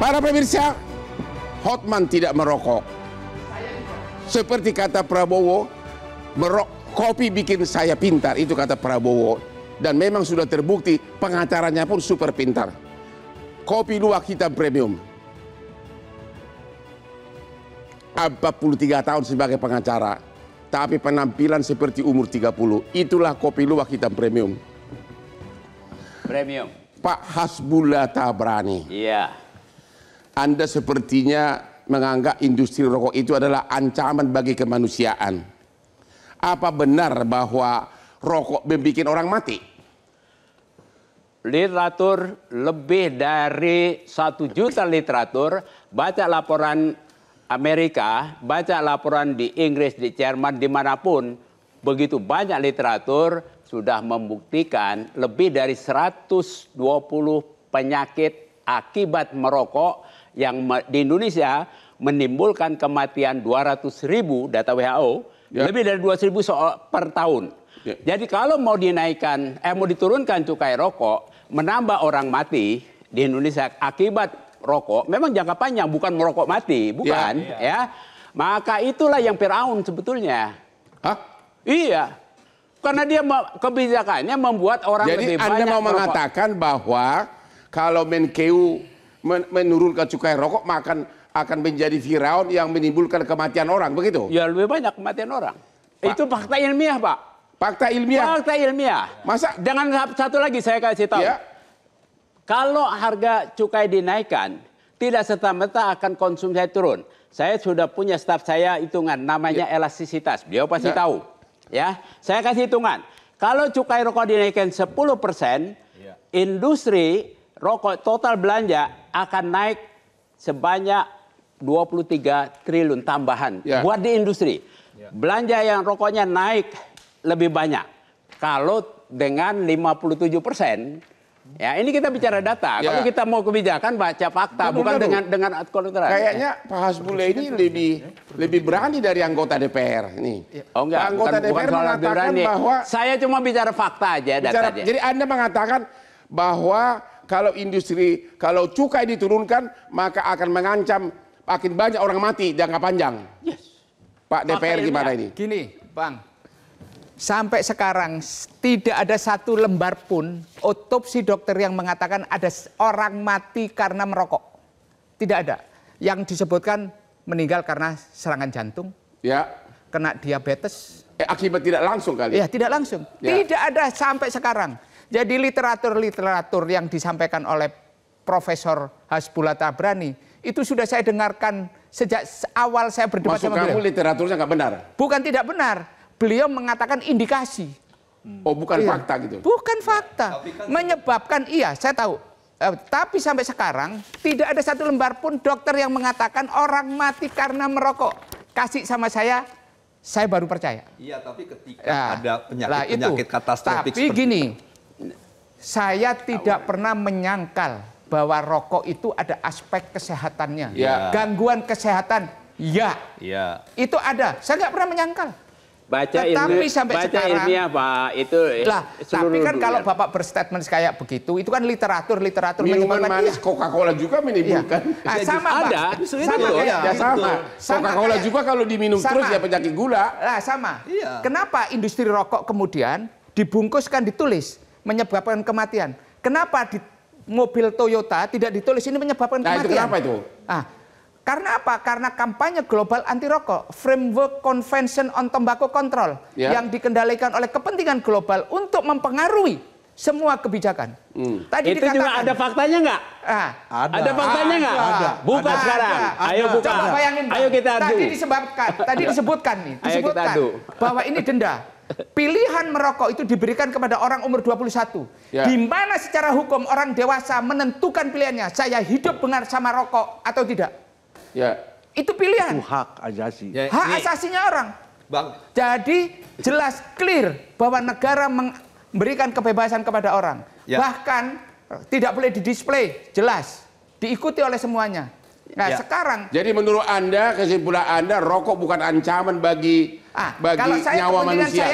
Para pemirsa, Hotman tidak merokok. Seperti kata Prabowo, kopi bikin saya pintar, itu kata Prabowo. Dan memang sudah terbukti, pengacaranya pun super pintar. Kopi luwak hitam premium. 43 tahun sebagai pengacara, tapi penampilan seperti umur 30. Itulah kopi luwak hitam premium. Premium. Pak Hasbullah Tabrani. Iya. Anda sepertinya menganggap industri rokok itu adalah ancaman bagi kemanusiaan. Apa benar bahwa rokok membuat orang mati? Literatur lebih dari 1 juta literatur, baca laporan Amerika, baca laporan di Inggris, di Jerman, dimanapun, begitu banyak literatur sudah membuktikan lebih dari 120 penyakit akibat merokok yang di Indonesia menimbulkan kematian 200.000 data WHO, lebih dari 200.000 per tahun. Jadi kalau mau dinaikkan, mau diturunkan cukai rokok, menambah orang mati di Indonesia akibat rokok, memang jangka panjang, bukan merokok mati, bukan, ya. Maka itulah yang Firaun sebetulnya. Hah? Iya. Karena dia kebijakannya membuat orang jadi lebih banyak. Jadi Anda mau merokok. mengatakan bahwa kalau Menkeu menurunkan cukai rokok, maka akan menjadi Firaun yang menimbulkan kematian orang, begitu? Ya, lebih banyak kematian orang. Pak, itu fakta ilmiah, Pak. Fakta ilmiah? Fakta ilmiah. Masa? Dengan satu lagi saya kasih tahu. Ya. Kalau harga cukai dinaikkan, tidak serta-merta akan konsumsi turun. Saya sudah punya staf saya hitungan, namanya elastisitas. Beliau pasti tahu. Ya, saya kasih hitungan. Kalau cukai rokok dinaikkan 10%, industri rokok total belanja akan naik sebanyak 23 triliun tambahan buat di industri. Belanja yang rokoknya naik lebih banyak. Kalau dengan 57%, ya ini kita bicara data. Kalau kita mau kebijakan baca fakta, bukan dengan kontra. Kayaknya Pak Hasbullah ini lebih berani dari anggota DPR ini. Oh enggak, anggota DPR mengatakan bahwa saya cuma bicara fakta aja, data aja. Jadi Anda mengatakan bahwa kalau cukai diturunkan, maka akan mengancam makin banyak orang mati jangka panjang. Yes. Pak DPR gimana ini? Gini, Bang. Sampai sekarang tidak ada satu lembar pun otopsi dokter yang mengatakan ada orang mati karena merokok. Tidak ada. Yang disebutkan meninggal karena serangan jantung. Ya. Kena diabetes. Akibat tidak langsung kali. Ya, tidak langsung. Ya. Tidak ada sampai sekarang. Jadi literatur yang disampaikan oleh Profesor Hasbullah Tabrani itu sudah saya dengarkan sejak awal saya berdebat sama beliau. Maksud kamu literaturnya nggak benar? Bukan tidak benar. Beliau mengatakan indikasi. Oh, bukan fakta gitu? Bukan fakta. Menyebabkan, iya saya tahu. Tapi sampai sekarang tidak ada satu lembar pun dokter yang mengatakan orang mati karena merokok. Kasih sama saya baru percaya. Iya, tapi ketika ada penyakit katastrofik. Tapi gini, saya tidak pernah menyangkal bahwa rokok itu ada aspek kesehatannya. Gangguan kesehatan, itu ada. Saya nggak pernah menyangkal. Baca ilmiah, Pak, itu tapi kan kalau Bapak berstatement kayak begitu, itu kan literatur minuman manis Coca-Cola juga menimbulkan. Sama, ada, sama. Coca-Cola juga kalau diminum terus ya penyakit gula. Sama. Kenapa industri rokok kemudian dibungkuskan ditulis menyebabkan kematian? Kenapa di mobil Toyota tidak ditulis ini menyebabkan kematian? Itu kenapa itu? Karena apa? Karena kampanye global anti rokok, Framework Convention on Tobacco Control, yang dikendalikan oleh kepentingan global untuk mempengaruhi semua kebijakan. Tadi itu juga ada faktanya nggak? Ada faktanya nggak? Ada. Buka sekarang. Ayo buka. Coba bayangin, Bang. Ayo kita adu. Tadi disebutkan bahwa ini denda. Pilihan merokok itu diberikan kepada orang umur 21. Di mana secara hukum orang dewasa menentukan pilihannya, saya hidup bersama rokok atau tidak. Itu pilihan. Itu hak asasi. Hak asasinya orang. Bang. Jadi jelas clear bahwa negara memberikan kebebasan kepada orang. Bahkan tidak boleh didisplay, jelas. Diikuti oleh semuanya. Nah sekarang. Jadi menurut Anda, kesimpulan Anda, rokok bukan ancaman bagi kalau saya, nyawa manusia.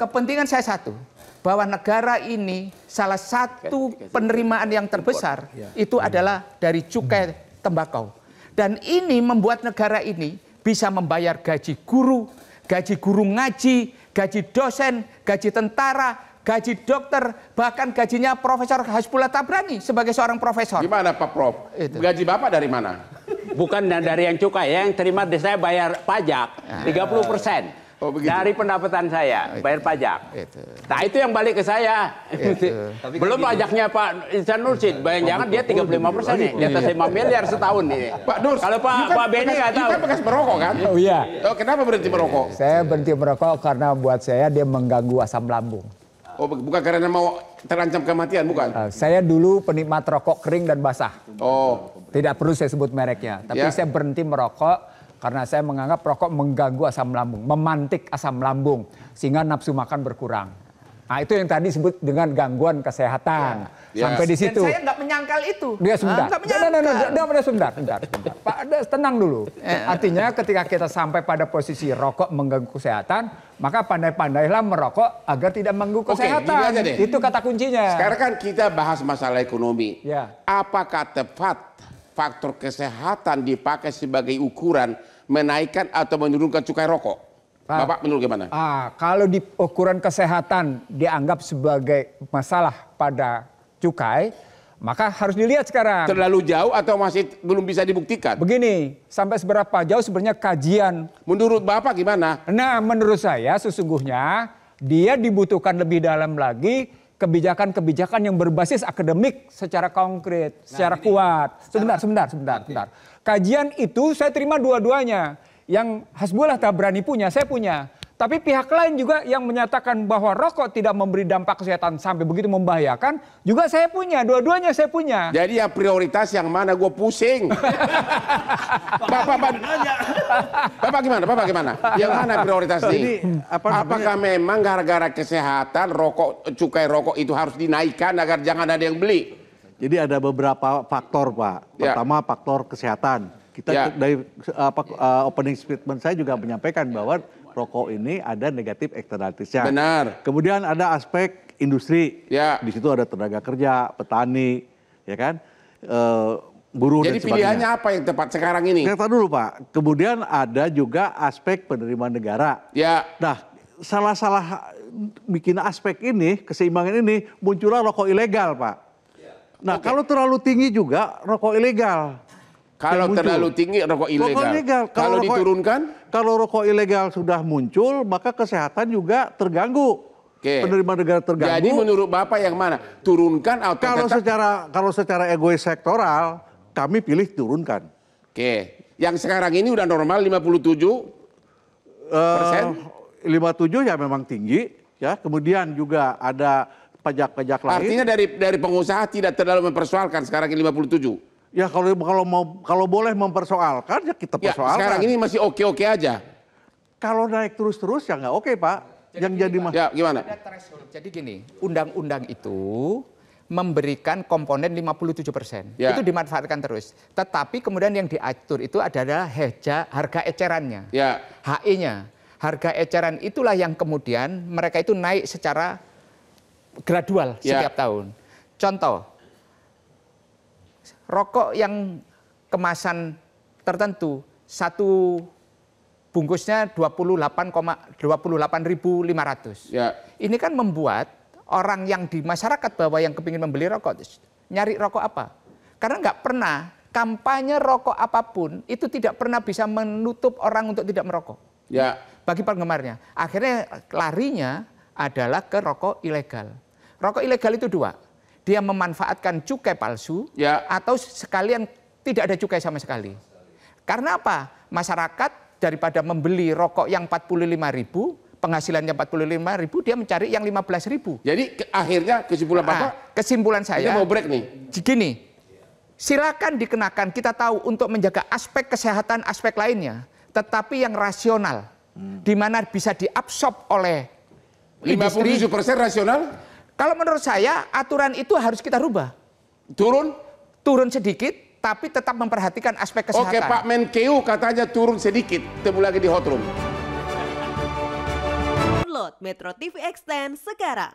Kepentingan saya satu. Bahwa negara ini salah satu penerimaan yang terbesar itu adalah dari cukai tembakau. Dan ini membuat negara ini bisa membayar gaji guru ngaji, gaji dosen, gaji tentara, gaji dokter, bahkan gajinya Profesor Hasbullah Tabrani sebagai seorang profesor. Gimana Pak Prof? Itu. Gaji Bapak dari mana? Bukan dari yang cukai, yang terima saya bayar pajak 30%. Oh, begitu. Dari pendapatan saya bayar pajak. Itu. Nah itu yang balik ke saya. Belum pajaknya Pak Ihsan Nursid. Jangan dia 35% nih, di atas 5 miliar setahun nih. Pak Nur, kalau Pak Benny nggak tahu. Kan bekas merokok kan? Oh iya. Oh, kenapa berhenti merokok? Saya berhenti merokok karena buat saya dia mengganggu asam lambung. Oh, bukan karena mau terancam kematian, bukan? Saya dulu penikmat rokok kering dan basah. Oh, Tidak perlu saya sebut mereknya. Tapi Ya. saya berhenti merokok karena saya menganggap rokok mengganggu asam lambung, memantik asam lambung sehingga nafsu makan berkurang. Nah itu yang tadi disebut dengan gangguan kesehatan. Ya. Sampai di Dan situ. saya nggak menyangkal itu. Dia sebentar. Nggak menyangkal. Sebentar. Pak, tenang dulu. Artinya ketika kita sampai pada posisi rokok mengganggu kesehatan, maka pandai-pandailah merokok agar tidak mengganggu Oke, kesehatan. gini aja deh. Itu kata kuncinya. sekarang kan kita bahas masalah ekonomi. Ya. Apakah tepat faktor kesehatan dipakai sebagai ukuran menaikkan atau menurunkan cukai rokok? Pak. Bapak menurut gimana? Kalau di ukuran kesehatan dianggap sebagai masalah pada cukai, maka harus dilihat sekarang. Terlalu jauh atau masih belum bisa dibuktikan? Begini, sampai seberapa jauh sebenarnya kajian. Menurut Bapak gimana? Nah, menurut saya sesungguhnya dia dibutuhkan lebih dalam lagi kebijakan-kebijakan yang berbasis akademik secara konkret, secara kuat. Sebentar. Kajian itu saya terima dua-duanya. Yang Hasbullah Tabrani punya, saya punya. Tapi pihak lain juga yang menyatakan bahwa rokok tidak memberi dampak kesehatan sampai begitu membahayakan, juga saya punya. Dua-duanya saya punya. Jadi yang prioritas yang mana? Gue pusing. Bapak gimana? Yang mana prioritas nih? Jadi, Apakah memang gara-gara kesehatan cukai rokok itu harus dinaikkan agar jangan ada yang beli? Jadi ada beberapa faktor, Pak. Ya. Pertama faktor kesehatan. Kita Ya. dari opening statement saya juga menyampaikan bahwa rokok ini ada negatif externalities-nya. Benar. Kemudian ada aspek industri. Ya. Di situ ada tenaga kerja, petani, ya kan, buruh Jadi dan sebagainya. pilihannya apa yang tepat sekarang ini? Kita dulu, Pak. Kemudian ada juga aspek penerimaan negara. Ya, Nah, salah bikin aspek ini, keseimbangan ini, muncullah rokok ilegal, Pak. Nah, kalau terlalu tinggi juga rokok ilegal. kalau yang muncul. terlalu tinggi rokok ilegal. Rokok ilegal. Kalau diturunkan? Kalau rokok ilegal sudah muncul, maka kesehatan juga terganggu. Oke. Penerimaan negara terganggu. Jadi menurut Bapak yang mana? Turunkan atau tetap? Kalau secara egois sektoral, kami pilih turunkan. Oke. Yang sekarang ini udah normal 57%. 57 ya memang tinggi, ya. Kemudian juga ada pajak-pajak lain. Artinya dari pengusaha tidak terlalu mempersoalkan sekarang ini 57. Ya kalau boleh mempersoalkan ya kita Ya, persoalkan. sekarang ini masih oke-oke aja. Kalau naik terus-terus ya nggak oke, Pak. Ya, gimana? Ada threshold. Jadi gini, undang-undang itu memberikan komponen 57%. Ya. Itu dimanfaatkan terus. Tetapi kemudian yang diatur itu adalah harga ecerannya. Ya. HE-nya. Harga eceran itulah yang kemudian mereka itu naik secara gradual Ya. setiap tahun. Contoh, rokok yang kemasan tertentu, satu bungkusnya 28.500. Ya. Ini kan membuat orang yang di masyarakat bawah yang kepingin membeli rokok, nyari rokok apa? Karena nggak pernah kampanye rokok apapun itu tidak pernah bisa menutup orang untuk tidak merokok. Ya. Bagi penggemarnya. Akhirnya larinya adalah ke rokok ilegal. Rokok ilegal itu dua. Dia memanfaatkan cukai palsu Ya. atau sekalian tidak ada cukai sama sekali. Karena apa? Masyarakat daripada membeli rokok yang 45.000, penghasilannya 45.000, dia mencari yang 15.000. Jadi akhirnya kesimpulan Bapak, Kesimpulan kita saya, mau break nih. gini, silakan dikenakan, kita tahu untuk menjaga aspek kesehatan, aspek lainnya, tetapi yang rasional, di mana bisa diabsorb oleh industri. 57% rasional? Kalau menurut saya, aturan itu harus kita rubah. Turun? Turun sedikit, tapi tetap memperhatikan aspek kesehatan. Oke, Pak Menkeu katanya turun sedikit. Ketemu lagi di Hot Room. Download Metro TV Extend sekarang.